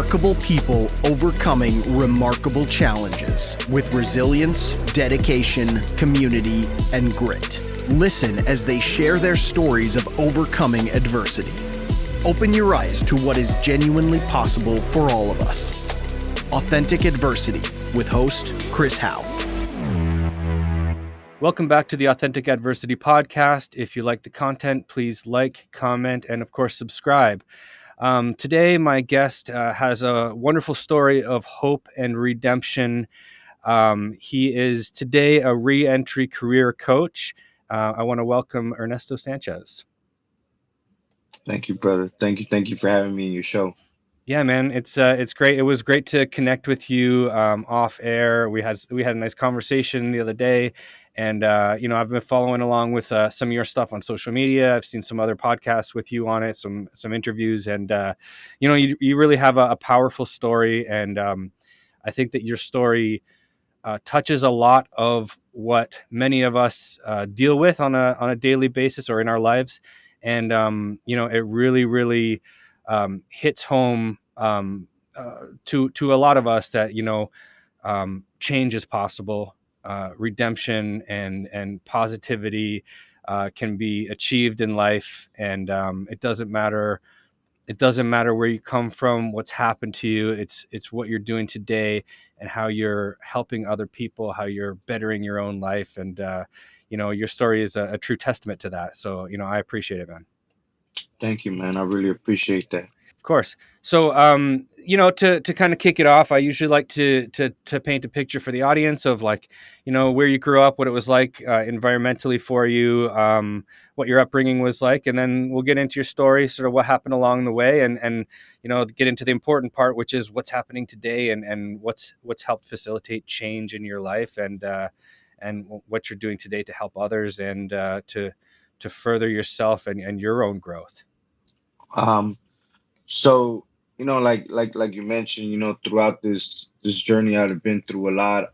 Remarkable people overcoming remarkable challenges with resilience, dedication, community, and grit. Listen as they share their stories of overcoming adversity. Open your eyes to what is genuinely possible for all of us. Authentic Adversity with host Chris Howe. Welcome back to the Authentic Adversity podcast. If you like the content, please like, comment, and of course, subscribe. Today, my guest has a wonderful story of hope and redemption. He is today a reentry career coach. I want to welcome Ernesto Sanchez. Thank you, brother. Thank you for having me in your show. Yeah, man, it's great. It was great to connect with you off air. We had a nice conversation the other day, and I've been following along with some of your stuff on social media. I've seen some other podcasts with you on it, some interviews, and you really have a powerful story, and I think that your story touches a lot of what many of us deal with on a daily basis or in our lives, and it really hits home to a lot of us that change is possible, redemption and positivity can be achieved in life, and it doesn't matter where you come from, what's happened to you. It's what you're doing today and how you're helping other people, how you're bettering your own life, and your story is a true testament to that. So I appreciate it, man. Thank you, man. I really appreciate that. Of course. So, to kind of kick it off, I usually like to paint a picture for the audience of where you grew up, what it was like environmentally for you, what your upbringing was like, and then we'll get into your story, sort of what happened along the way, and get into the important part, which is what's happening today and what's helped facilitate change in your life, and what you're doing today to help others and to further yourself and your own growth. So like you mentioned, throughout this journey, I've been through a lot.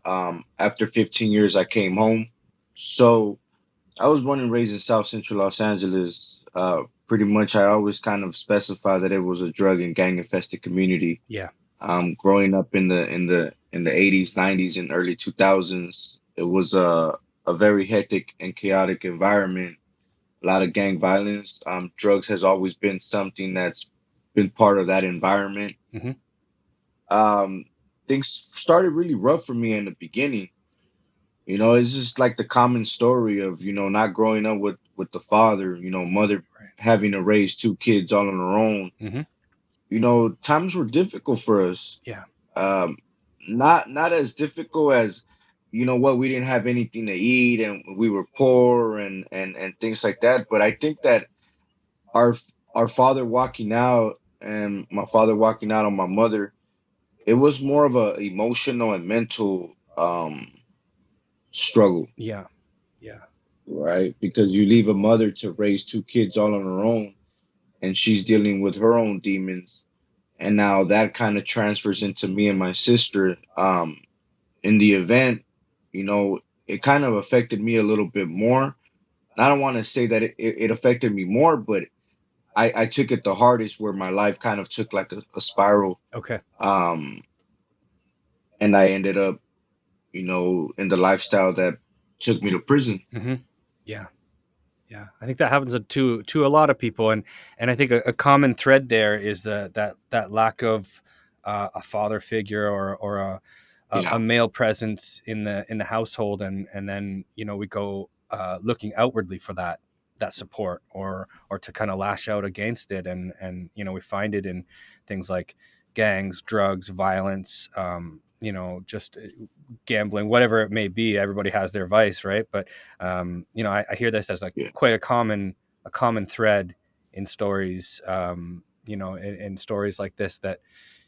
After 15 years, I came home. So I was born and raised in South Central Los Angeles. Pretty much, I always kind of specify that it was a drug and gang-infested community. Yeah. Growing up in the 80s, 90s, and early 2000s, it was a very hectic and chaotic environment. A lot of gang violence. Drugs has always been something that's been part of that environment. Mm-hmm. Things started really rough for me in the beginning. It's just like the common story of, not growing up with the father, mother Right. having to raise two kids all on her own. Mm-hmm. Times were difficult for us. Yeah. Not as difficult as, we didn't have anything to eat and we were poor and things like that. But I think that our father walking out and my father walking out on my mother, it was more of a emotional and mental struggle, Yeah. Yeah. right? Because you leave a mother to raise two kids all on her own, and she's dealing with her own demons, and now that kind of transfers into me and my sister. In the event, it kind of affected me a little bit more. I don't want to say that it affected me more, but I took it the hardest, where my life kind of took like a spiral. Okay. And I ended up, in the lifestyle that took me to prison. Mm-hmm. Yeah. Yeah. I think that happens to a lot of people. And I think a common thread there is that lack of a father figure or a male presence in the household. And then, we go looking outwardly for that support or to kind of lash out against it. And we find it in things like gangs, drugs, violence, just gambling, whatever it may be. Everybody has their vice, right? But I hear this as quite a common thread in stories, in stories like this, that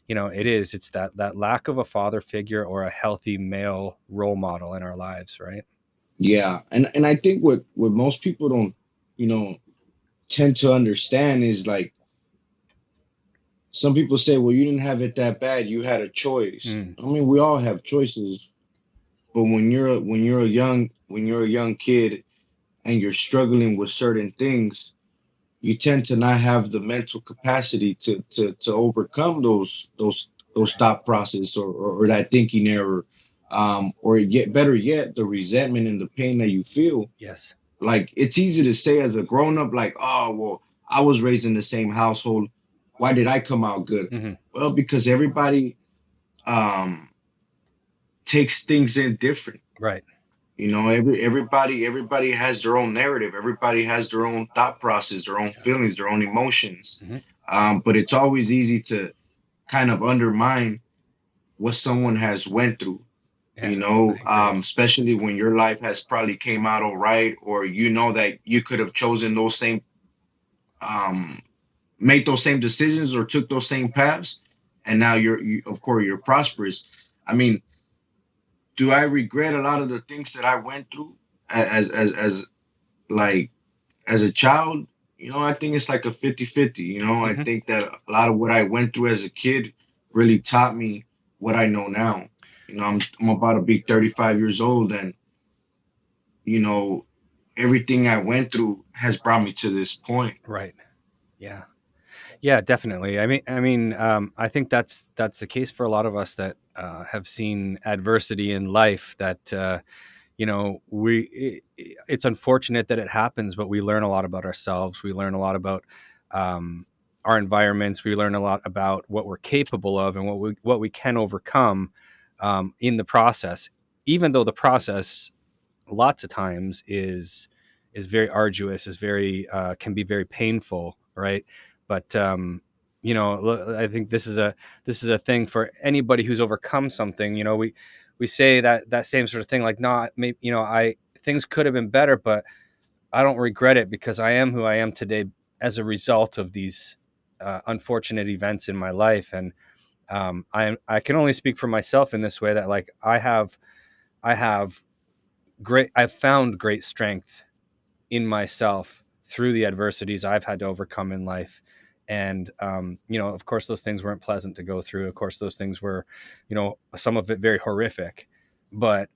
it's that lack of a father figure or a healthy male role model in our lives, right? Yeah, and I think what most people don't, tend to understand is, like, some people say, well, you didn't have it that bad, you had a choice. I mean, we all have choices, but when you're a young kid and you're struggling with certain things, you tend to not have the mental capacity to overcome those thought process, or that thinking error, or yet better yet, the resentment and the pain that you feel. Yes. Like, it's easy to say as a grown up, like, oh well, I was raised in the same household. Why did I come out good? Hmm. Well, because everybody um takes things in different. Right. Everybody has their own narrative. Everybody has their own thought process, their own Yeah. feelings, their own emotions. Hmm. But it's always easy to kind of undermine what someone has went through. Yeah, I agree. Especially when your life has probably came out all right, or that you could have chosen those same, um, made those same decisions, or took those same paths, and now of course you're prosperous. I mean, do I regret a lot of the things that I went through as like as a child? I think it's like a 50-50. I Hmm. think that a lot of what I went through as a kid really taught me what I know now. I'm about to be 35 years old, and you know, everything I went through has brought me to this point. Right. Yeah. Yeah, definitely. I think that's the case for a lot of us that have seen adversity in life. That it's unfortunate that it happens, but we learn a lot about ourselves. We learn a lot about um, our environments. We learn a lot about what we're capable of and what we can overcome in the process. Even though the process, lots of times, is very arduous, is very can be very painful, right? But I think this is a thing for anybody who's overcome something. We say that same sort of thing, like, not maybe, I things could have been better, but I don't regret it because I am who I am today as a result of these unfortunate events in my life. And I can only speak for myself in this way, that, like, I have I've found great strength in myself through the adversities I've had to overcome in life. And, of course, those things weren't pleasant to go through. Of course, those things were, some of it very horrific, but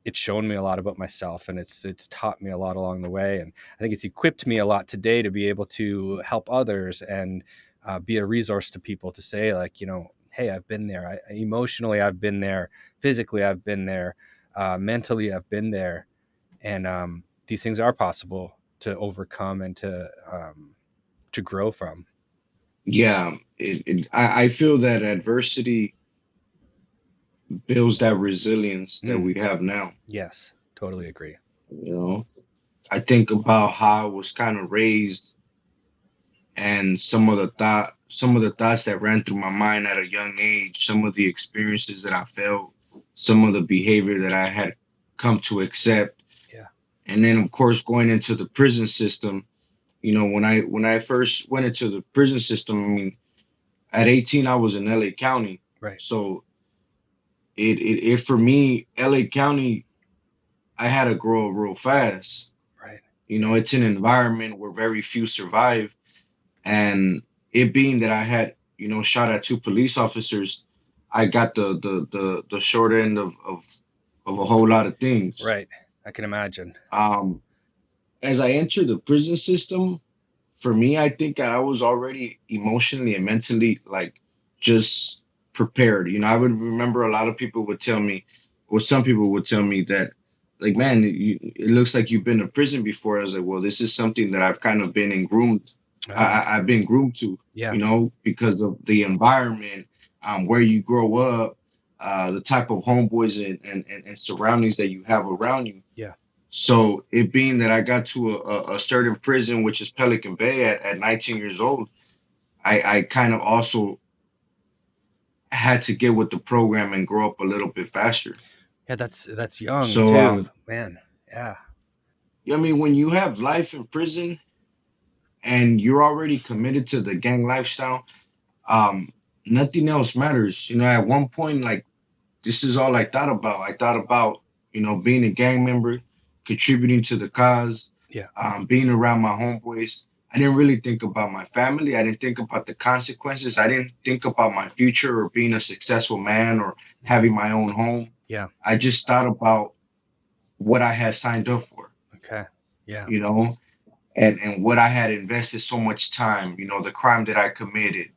it's shown me a lot about myself, and it's taught me a lot along the way. And I think it's equipped me a lot today to be able to help others and be a resource to people, to say, like, hey, I've been there. Emotionally, I've been there. Physically, I've been there. Mentally, I've been there. And these things are possible to overcome and to grow from. Yeah, I feel that adversity builds that resilience that Mm, we have now. yes, totally agree. You know, I think about how I was kind of raised, and some of the thoughts that ran through my mind at a young age, some of the experiences that I felt, some of the behavior that I had come to accept. Yeah. And then, of course, going into the prison system. When I first went into the prison system, I mean, at 18 I was in LA County. Right. So it for me, LA County, I had to grow up real fast. Right. Yeah. It's an environment where very few survive. And it being that I had, shot at two police officers, I got the short end of a whole lot of things. Right. I can imagine. Um, as I entered the prison system, for me, I think I was already emotionally and mentally, like, just prepared. I would remember a lot of people would tell me, or some people would tell me that, like, man, it looks like you've been to prison before. I was like, well, this is something that I've kind of been in groomed. Okay. I've been groomed to, Yeah. because of the environment, where you grow up, the type of homeboys and surroundings that you have around you. Yeah. So it being that I got to a certain prison, which is Pelican Bay, at 19 years old, I kind of also had to get with the program and grow up a little bit faster. Yeah. That's young So, too, man. Yeah. I mean, when you have life in prison and you're already committed to the gang lifestyle, um, nothing else matters. At one point, like, this is all I thought about. I thought about, being a gang member, contributing to the cause, Yeah. being around my homeboys. I didn't really think about my family. I didn't think about the consequences. I didn't think about my future, or being a successful man, or having my own home. Yeah. I just thought about what I had signed up for, Okay. Yeah. you know? and what I had invested so much time, the crime that I committed,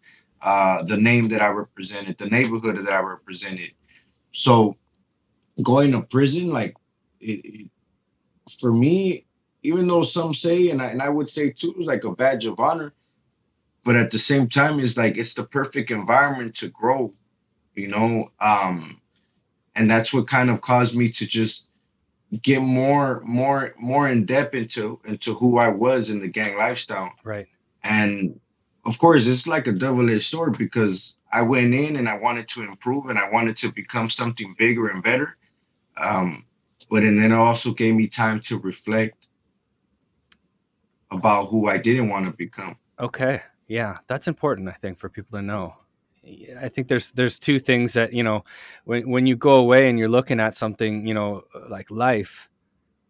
the name that I represented, the neighborhood that I represented. So going to prison, like it, for me, even though some say, and I would say too, it's like a badge of honor, but at the same time, it's like it's the perfect environment to grow, you know. And that's what kind of caused me to just get more in depth into who I was in the gang lifestyle. Right. And of course, it's like a double-edged sword because I went in and I wanted to improve and I wanted to become something bigger and better. Um, but and then it also gave me time to reflect about who I didn't want to become. Okay. Yeah, that's important, I think, for people to know. I think there's two things that, when you go away and you're looking at something, like life,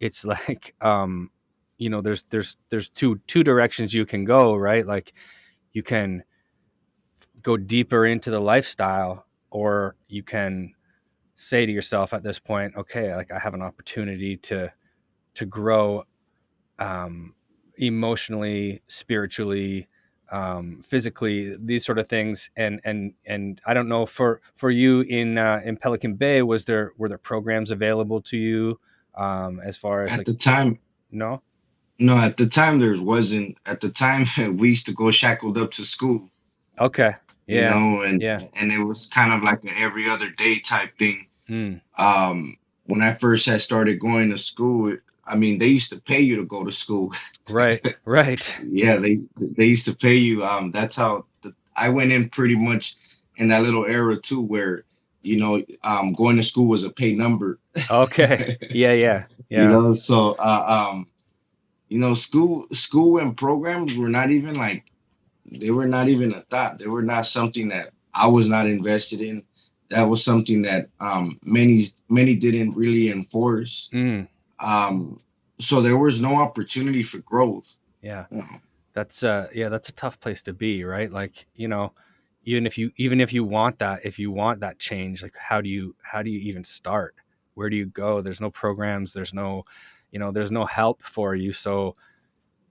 it's like, there's two directions you can go, right? Like, you can go deeper into the lifestyle, or you can say to yourself at this point, okay, like, I have an opportunity to grow, um, emotionally, spiritually, physically, these sort of things. And I don't know, for you in Pelican Bay, were there programs available to you, as far as At like, the time, no? no, at the time there wasn't. At the time, we used to go shackled up to school, Okay. Yeah. and Yeah. and it was kind of like an every other day type thing. Mm. When I first had started going to school, I mean, they used to pay you to go to school. Right. Right. Yeah, they used to pay you. That's how I went in pretty much in that little era too, where going to school was a pay number. Okay. Yeah. Yeah. Yeah. So school and programs were not even like they were not even a thought. They were not something that I was not invested in. That was something that many didn't really enforce. Mm. Um, so there was no opportunity for growth. Yeah. You know. That's a tough place to be, right? Like, even if you want that change, like, how do you even start? Where do you go? There's no programs, there's no help for you. So,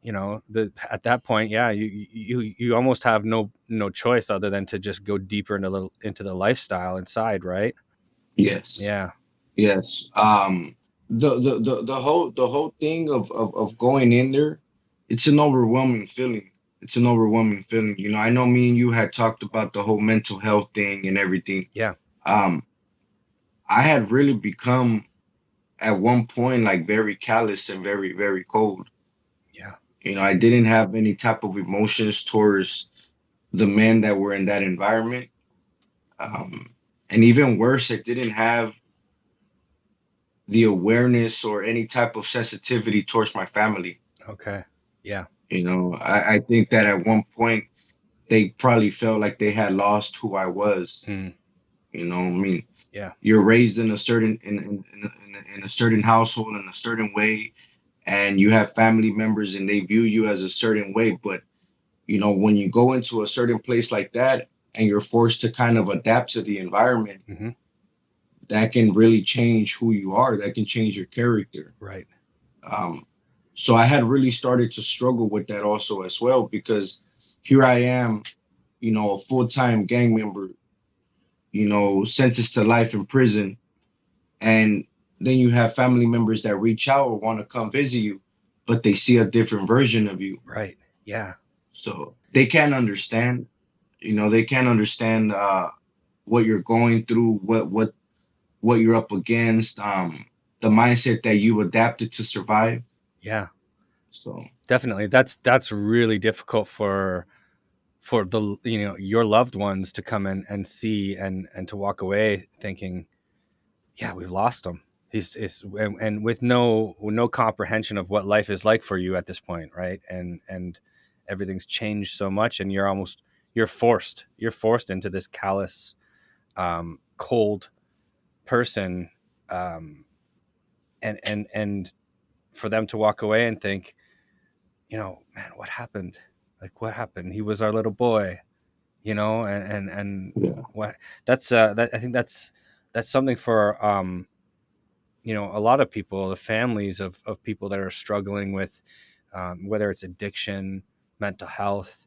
at that point, yeah, you almost have no choice other than to just go deeper into the lifestyle inside, right? Yes. Yeah. Yes. The whole thing of going in there, it's an overwhelming feeling. It's an overwhelming feeling. I know me and you had talked about the whole mental health thing and everything. Yeah. Um, I had really become at one point like very callous and very, very cold. Yeah. I didn't have any type of emotions towards the men that were in that environment. Um, and even worse, I didn't have the awareness or any type of sensitivity towards my family. Okay. Yeah. I think that at one point they probably felt like they had lost who I was. Mm. I mean, Yeah. you're raised in a certain in a certain household in a certain way, and you have family members and they view you as a certain way. But when you go into a certain place like that and you're forced to kind of adapt to the environment, Hmm. that can really change who you are. That can change your character. Right. Um, so I had really started to struggle with that also as well because here I am, a full-time gang member, sentenced to life in prison, and then you have family members that reach out or want to come visit you, but they see a different version of you. Right. Yeah. So they can't understand, they can't understand what you're going through, what you're up against, the mindset that you adapted to survive. Yeah. So Definitely. That's really difficult for the your loved ones to come in and see, and to walk away thinking, yeah, we've lost him. And with no comprehension of what life is like for you at this point, right? And everything's changed so much, and you're forced into this callous, cold person, um, and for them to walk away and think, man, what happened? Like, what happened? He was our little boy, and yeah, what I think that's something for, a lot of people, the families of people that are struggling with, whether it's addiction, mental health,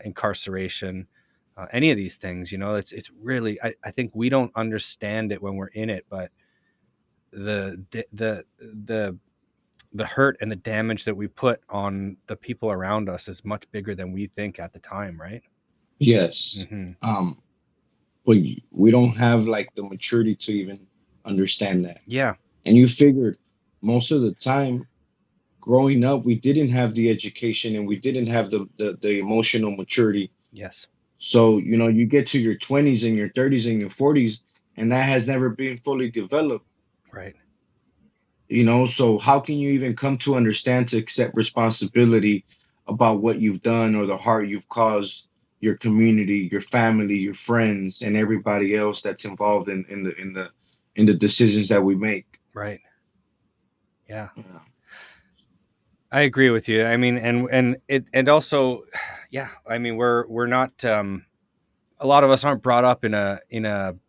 incarceration, any of these things. It's really, I think we don't understand it when we're in it, but the the hurt and the damage that we put on the people around us is much bigger than we think at the time, right? Yes. Mm-hmm. But we don't have like the maturity to even understand that. Yeah. And you figured most of the time growing up, we didn't have the education and we didn't have the emotional maturity. Yes. So, you get to your 20s and your 30s and your 40s, and that has never been fully developed. Right. So how can you even come to understand to accept responsibility about what you've done or the harm you've caused your community, your family, your friends, and everybody else that's involved in the decisions that we make? Right. Yeah. Yeah. I agree with you. I mean, and also, yeah. I mean, we're not. A lot of us aren't brought up in a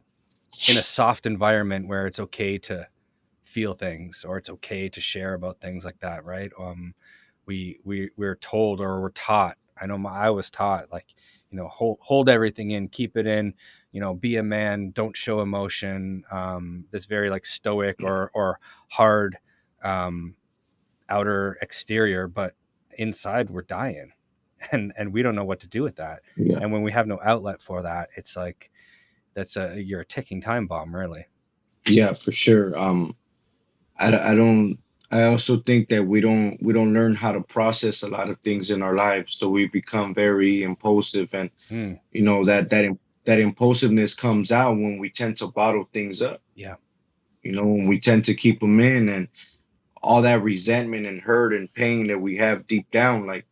soft environment where it's okay to feel things or it's okay to share about things like that, right? We're told or we're taught. I know I was taught, like, hold everything in, keep it in, be a man, don't show emotion. This very like stoic or hard um, outer exterior, but inside we're dying, and we don't know what to do with that. Yeah. And when we have no outlet for that, it's like you're a ticking time bomb, really. Yeah, for sure. I don't. I also think that we don't learn how to process a lot of things in our lives, so we become very impulsive, and Mm, that impulsiveness comes out when we tend to bottle things up. yeah. When we tend to keep them in, and all that resentment and hurt and pain that we have deep down, like,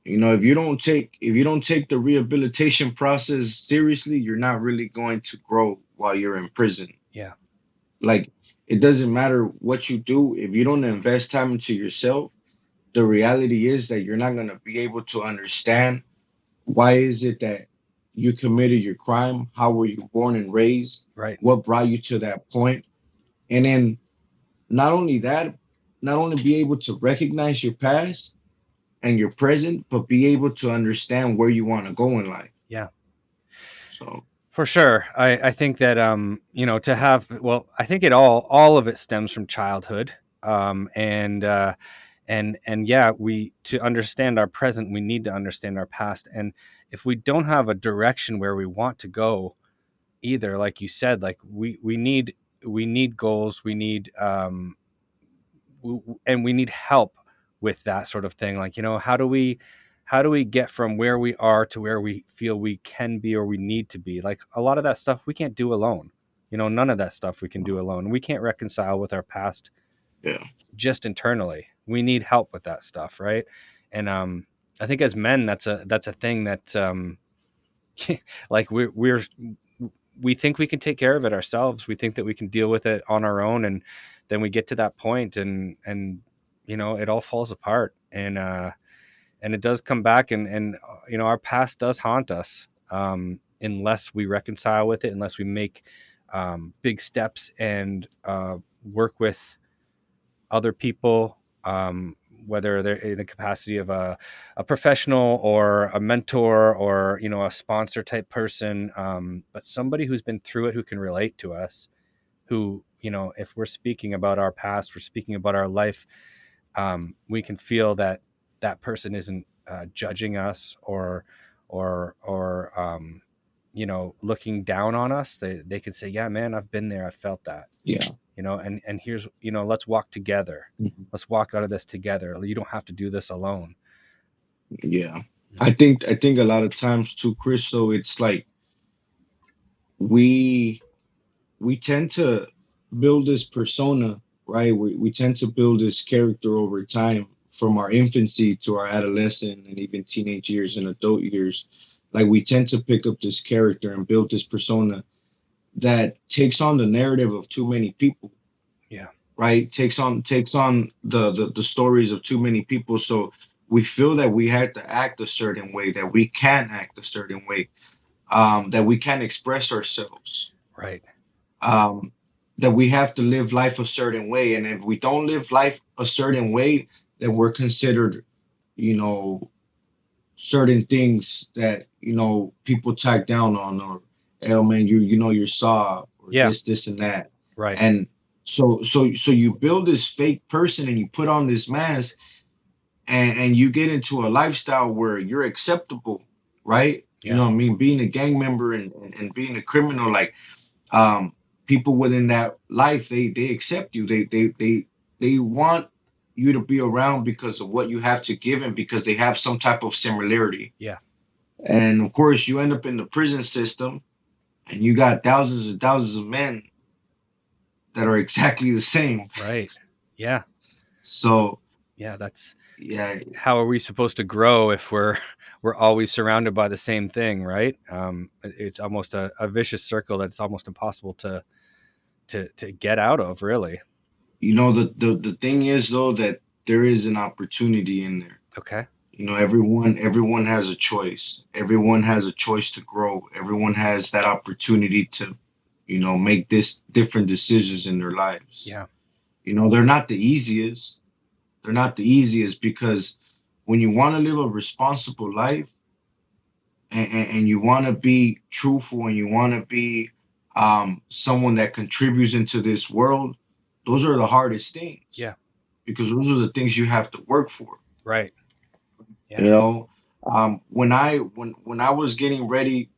if you don't take the rehabilitation process seriously, you're not really going to grow while you're in prison. Yeah. Like, it doesn't matter what you do if you don't invest time into yourself. The reality is that you're not going to be able to understand why is it that you committed your crime, how were you born and raised, Right. what brought you to that point, and then not only that, not only be able to recognize your past and your present, but be able to understand where you want to go in life. Yeah. So For sure. I think that to have, well, I think all of it stems from childhood. And yeah, we to understand our present, we need to understand our past. And if we don't have a direction where we want to go either, like you said, like we need goals, and we need help with that sort of thing. Like, how do we get from where we are to where we feel we can be or we need to be? Like, a lot of that stuff we can't do alone. None of that stuff we can do alone. We can't reconcile with our past yeah, just internally. We need help with that stuff, right? And I think as men, that's a thing that like we think we can take care of it ourselves. We think that we can deal with it on our own, and then we get to that point, and it all falls apart, and it does come back, and our past does haunt us, unless we reconcile with it, unless we make big steps and work with other people, whether they're in the capacity of a professional or a mentor or a sponsor type person, but somebody who's been through it, who can relate to us, who, if we're speaking about our past, we're speaking about our life, we can feel that that person isn't judging us or looking down on us. They can say, yeah, man, I've been there, I've felt that. yeah, And here's, let's walk together. mhm, Let's walk out of this together. You don't have to do this alone. yeah. I think a lot of times too, Chris. So it's like we we tend to build this persona, right? We tend to build this character over time from our infancy to our adolescent and even teenage years and adult years. Like, we tend to pick up this character and build this persona that takes on the narrative of too many people, Yeah. right? Takes on the stories of too many people. So we feel that we have to act a certain way, that we can act a certain way, that we can express ourselves, Right. um, that we have to live life a certain way. And if we don't live life a certain way, then we're considered, you know, certain things that, people tag down on, or, oh man, you're soft, or Yeah. this and that. Right. And so you build this fake person and you put on this mask, and you get into a lifestyle where you're acceptable, right? You Yeah. know what I mean? Being a gang member and being a criminal, like, um people within that life, they accept you. They want you to be around because of what you have to give, and because they have some type of similarity. Yeah. And of course, you end up in the prison system, and you got thousands and thousands of men that are exactly the same. Right. Yeah. So Yeah. That's yeah, how are we supposed to grow if we're always surrounded by the same thing, right? It's almost a vicious circle that's almost impossible to get out of, really. the thing is, though, that there is an opportunity in there. Okay. Everyone has a choice. Everyone has a choice to grow. Everyone has that opportunity to, make this different decisions in their lives. Yeah. They're not the easiest. They're not the easiest, because when you want to live a responsible life, and you want to be truthful, and you want to be, someone that contributes into this world, those are the hardest things. Yeah. Because those are the things you have to work for. Right. You Yeah. know, when I was getting ready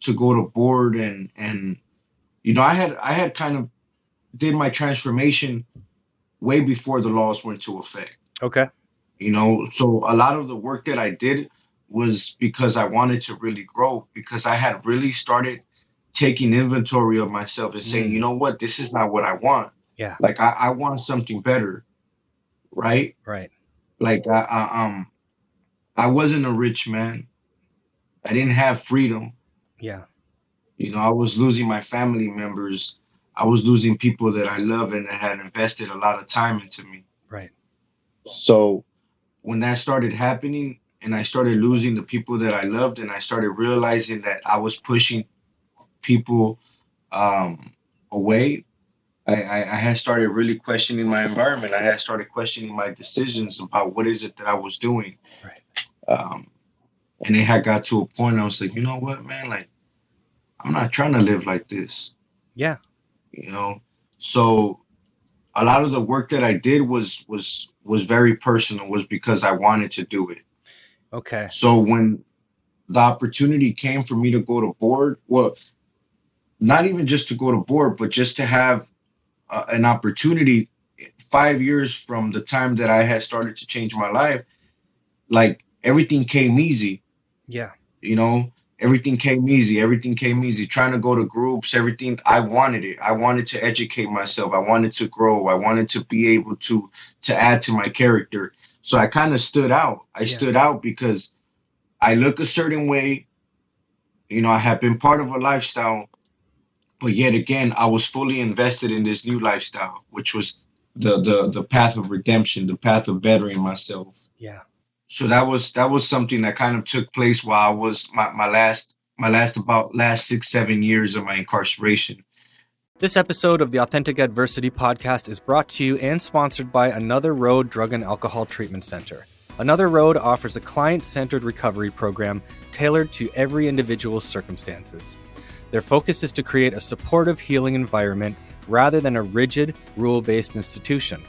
to go to board, and I had kind of did my transformation way before the laws went into effect. Okay. So a lot of the work that I did was because I wanted to really grow, because I had really started taking inventory of myself and saying, you know what, this is not what I want. Yeah. Like, I want something better, right? Right. Like, I wasn't a rich man. I didn't have freedom. Yeah. I was losing my family members. I was losing people that I love and that had invested a lot of time into me. Right. So when that started happening, and I started losing the people that I loved, and I started realizing that I was pushing people, away, I had started really questioning my environment. I had started questioning my decisions about what is it that I was doing. Right. And it had got to a point I was like, you know what, man, like, I'm not trying to live like this. Yeah. So a lot of the work that I did was very personal, was because I wanted to do it. Okay. So when the opportunity came for me to go to board, well, not even just to go to board, but just to have, an opportunity 5 years from the time that I had started to change my life, like, everything came easy. Yeah. Everything came easy. Everything came easy. Trying to go to groups, everything. I wanted it. I wanted to educate myself. I wanted to grow. I wanted to be able to add to my character. So I kind of stood out. I stood out because I look a certain way. I have been part of a lifestyle, but yet again, I was fully invested in this new lifestyle, which was the path of redemption, the path of bettering myself. Yeah. So that was something that kind of took place while I was my last 6-7 years of my incarceration. This episode of the Authentic Adversity podcast is brought to you and sponsored by Another Road Drug and Alcohol Treatment Center. Another Road offers a client-centered recovery program tailored to every individual's circumstances. Their focus is to create a supportive, healing environment rather than a rigid, rule-based institution.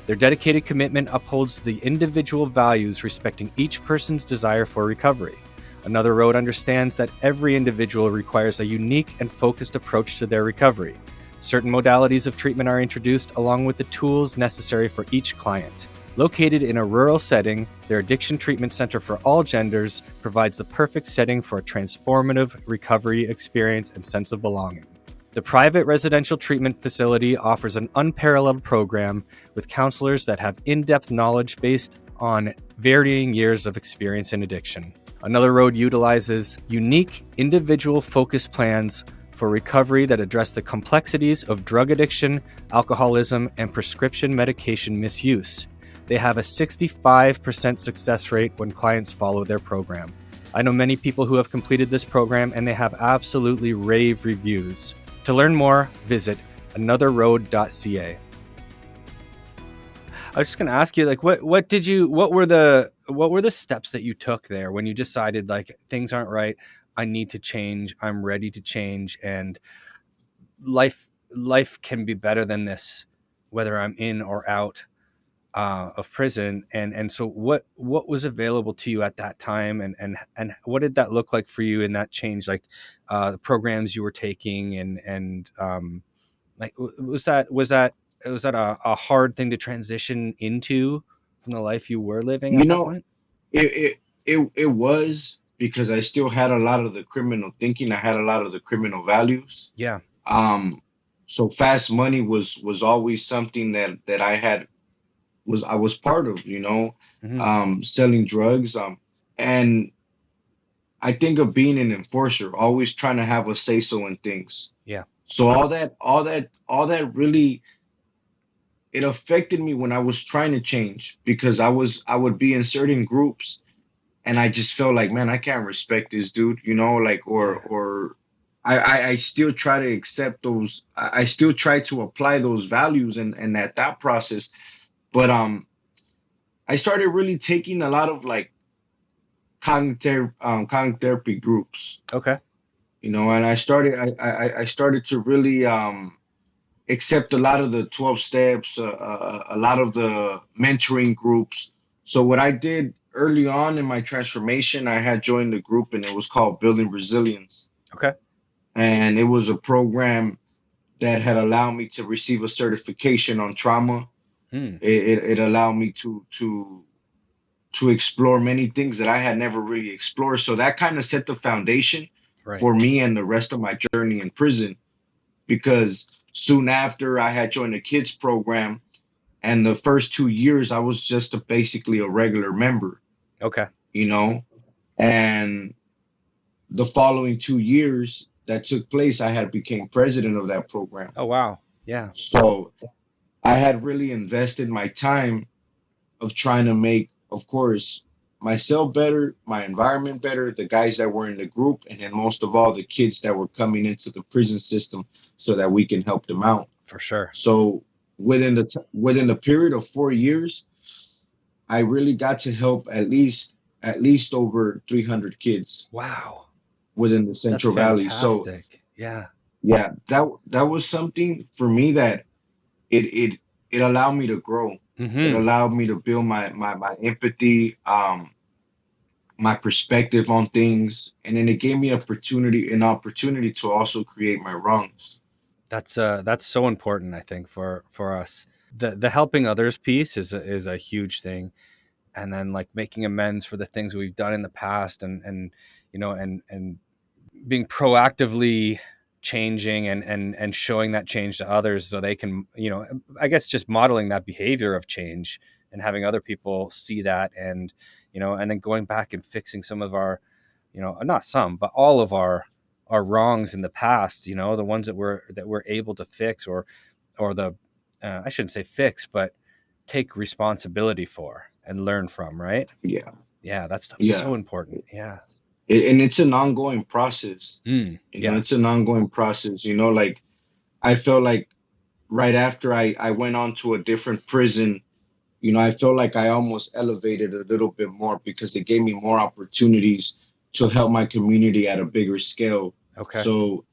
Their dedicated commitment upholds the individual values, respecting each person's desire for recovery. Another Road understands that every individual requires a unique and focused approach to their recovery. Certain modalities of treatment are introduced along with the tools necessary for each client. Located in a rural setting, their addiction treatment center for all genders provides the perfect setting for a transformative recovery experience and sense of belonging. The private residential treatment facility offers an unparalleled program with counselors that have in-depth knowledge based on varying years of experience in addiction. Another Road utilizes unique individual focus plans for recovery that address the complexities of drug addiction, alcoholism, and prescription medication misuse. They have a 65% success rate when clients follow their program. I know many people who have completed this program, and they have absolutely rave reviews. To learn more, visit anotherroad.ca. I was just gonna ask you, like, what were the steps that you took there when you decided like things aren't right, I need to change, I'm ready to change, and life can be better than this, whether I'm in or out of prison, and so what was available to you at that time, and what did that look like for you in that change, like the programs you were taking, and like was that a hard thing to transition into from the life you were living You at that know, point? it was because I still had a lot of the criminal thinking. I had a lot of the criminal values. Yeah. Um, so fast money was always something that I was part of, Hmm. selling drugs. And I think of being an enforcer, always trying to have a say so in things. Yeah. So all that really it affected me when I was trying to change because I would be in certain groups and I just felt like, man, I can't respect this dude, like Yeah. or I still try to accept those. I still try to apply those values and that process. But I started really taking a lot of like cognitive therapy groups, Okay. and I started to really accept a lot of the 12 steps, a lot of the mentoring groups. So what I did early on in my transformation, I had joined a group and it was called Building Resilience. Okay. And it was a program that had allowed me to receive a certification on trauma. Hmm. It allowed me to explore many things that I had never really explored. So that kind of set the foundation Right. for me and the rest of my journey in prison because soon after I had joined the kids program. And the first 2 years, I was just basically a regular member, Okay. you know. And the following 2 years that took place, I had became president of that program. Oh wow. Yeah. So I had really invested my time of trying to make, of course, myself better, my environment better, the guys that were in the group, and then most of all, the kids that were coming into the prison system, so that we can help them out. For sure. So within the period of 4 years, I really got to help at least over 300 kids Wow. within the That's Central Valley. So fantastic. Yeah. yeah, that was something for me that it it it allowed me to grow. It Mm-hmm. allowed me to build my empathy, my perspective on things, and then it gave me an opportunity to also create my wrongs. That's so important, I think, for us. The helping others piece is a huge thing, and then like making amends for the things we've done in the past, and and being proactively changing, and showing that change to others, so they can, I guess, just modeling that behavior of change and having other people see that, and then going back and fixing some of our, not some, but all of our wrongs in the past, the ones that we're able to fix, or the I shouldn't say fix, but take responsibility for and learn from, right? Yeah, Yeah, that stuff's yeah, so important. Yeah. and it's an ongoing process. Yeah. It's an ongoing process. Like I felt like right after I went on to a different prison, I felt like I almost elevated a little bit more because it gave me more opportunities to help my community at a bigger scale. Okay. So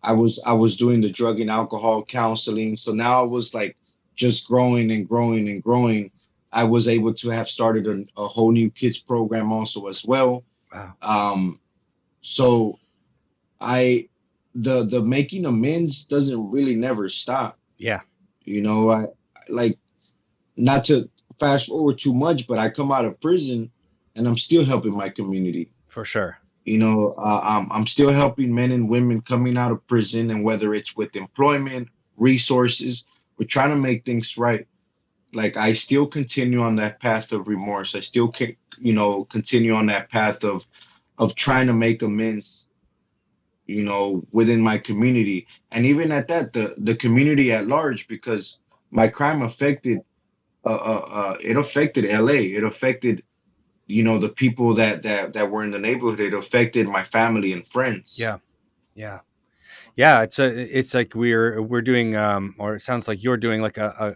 I was doing the drug and alcohol counseling. So now I was like just growing and growing and growing. I was able to have started a whole new kids program also as well. Wow. Um, so I the making amends doesn't really never stop. Yeah, I like not to fast forward too much, but I come out of prison and I'm still helping my community. for sure. I'm still helping men and women coming out of prison, and whether it's with employment, resources, we're trying to make things right. Like I still continue on that path of remorse. I still can, continue on that path of trying to make amends, within my community, and even at that, the community at large, because my crime affected it affected LA. It affected, the people that were in the neighborhood. It affected my family and friends. Yeah. Yeah. Yeah, it's like we're doing, or it sounds like you're doing like a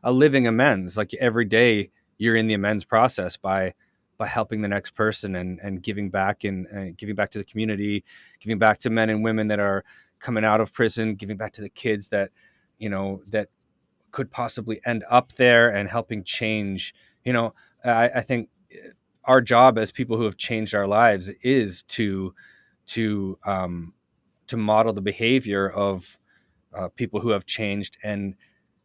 living amends. Like every day you're in the amends process by helping the next person and giving back, and giving back to the community, giving back to men and women that are coming out of prison, giving back to the kids that, that could possibly end up there, and helping change. I think our job as people who have changed our lives is to um, to model the behavior of people who have changed, and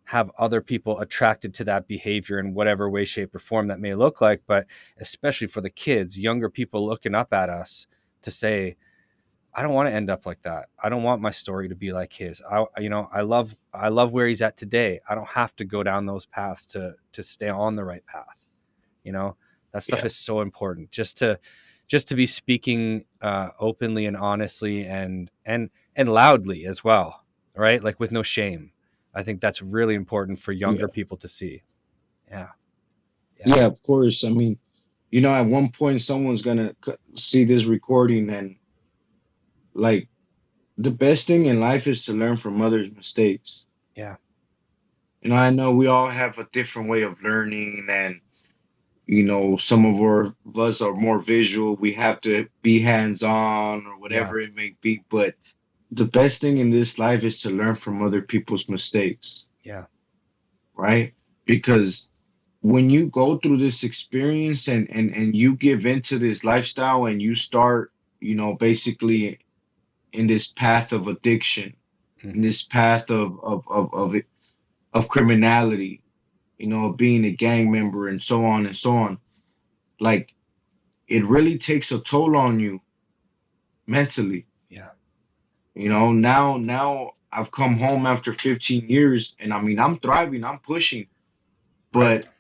have other people attracted to that behavior in whatever way, shape, or form that may look like. But especially for the kids, younger people looking up at us to say, I don't want to end up like that. I don't want my story to be like his. I love where he's at today. I don't have to go down those paths to stay on the right path. you know that stuff Yeah, is so important, just to be speaking openly and honestly, and loudly as well, right? Like with no shame. I think that's really important for yeah, younger people to see. Yeah. Yeah. yeah. Of course. I mean, at one point, someone's gonna see this recording, and like the best thing in life is to learn from others' mistakes. Yeah. I know we all have a different way of learning, and some of us are more visual. We have to be hands on or Yeah. whatever it may be. But the best thing in this life is to learn from other people's mistakes, Yeah. right? Because when you go through this experience, and you give into this lifestyle, and you start, basically in this path of addiction, in Hmm. this path of criminality, of being a gang member and so on and so on, like it really takes a toll on you mentally. Yeah. Now I've come home after 15 years, and I mean, I'm thriving, I'm pushing, Right. but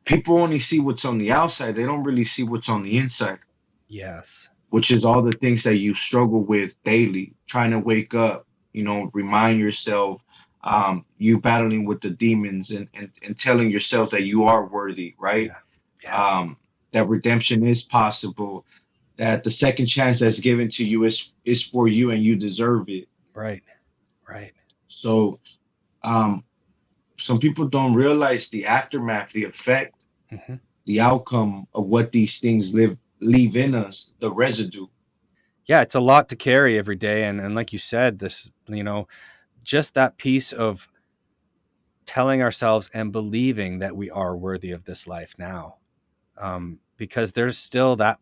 people only see what's on the outside. They don't really see what's on the inside, Yes. which is all the things that you struggle with daily, trying to wake up, remind yourself, you battling with the demons, and telling yourself that you are worthy, right? Yeah. Yeah. Um, that redemption is possible, that the second chance that's given to you is for you, and you deserve it. Right. Right. So um, some people don't realize the aftermath, the effect, Hmm. the outcome of what these things leave in us, the residue. Yeah, it's a lot to carry every day, and like you said, this, just that piece of telling ourselves and believing that we are worthy of this life now, because there's still that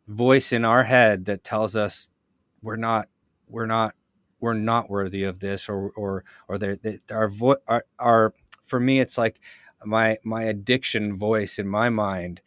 voice in our head that tells us we're not we're not we're not worthy of this, or our for me, it's like my addiction voice in my mind